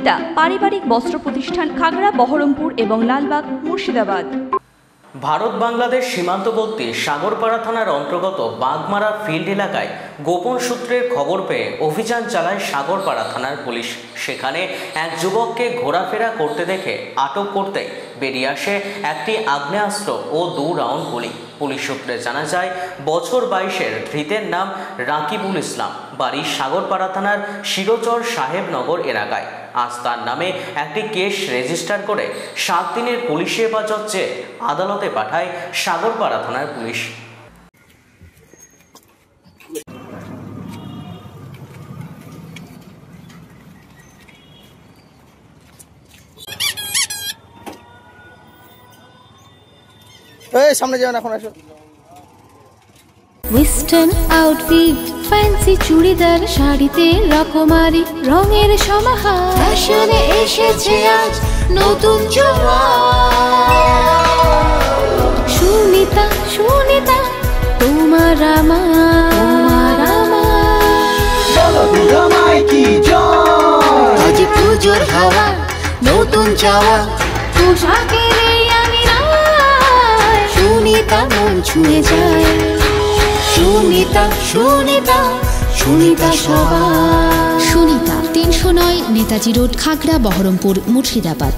সুনিতা পারিবারিক বস্ত্র প্রতিষ্ঠান, খাগড়া, বহরমপুর এবং লালবাগ, মুর্শিদাবাদ। ভারত বাংলাদেশ সীমান্তবর্তী সাগরপাড়া থানার অন্তর্গত বাগমারা ফিল্ড এলাকায় গোপন সূত্রের খবর পেয়ে অভিযান চালায় সাগরপাড়া থানার পুলিশ। সেখানে এক যুবককে ঘোরাফেরা করতে দেখে আটক করতে বেরিয়ে আসে একটি আগ্নেয়াস্ত্র ও 2 রাউন্ড গুলি। পুলিশ সূত্রে জানা যায়, বছর 22-এর ধৃতের নাম রাকিবুল ইসলাম, বাড়ি সাগরপাড়া থানার শিরোচর সাহেবনগর এলাকায়। আজ তার নামে একটি কেস রেজিস্টার করে 7 দিনের পুলিশি হেফাজত চেয়ে আদালতে পাঠায় সাগরপাড়া থানার পুলিশ। সামনে যাবেন, এখন আসো। ওয়েস্টার্ন আউটফিট, ফ্যান্সি চুড়িদার, শাড়িতে রকমারি রঙের সমাহার, ফ্যাশনে এসেছে আজ নতুন সুনিতা, সুনিতা তোমার আমার, আজ পুজোর হাওয়া, নতুন চাওয়া পোশাকের সুনিতা মন ছুঁয়ে যায়। সুনিতা, সুনিতা, সুনিতা সবার। সুনিতা 309 নেতাজি রোড, খাগড়া, বহরমপুর, মুর্শিদাবাদ।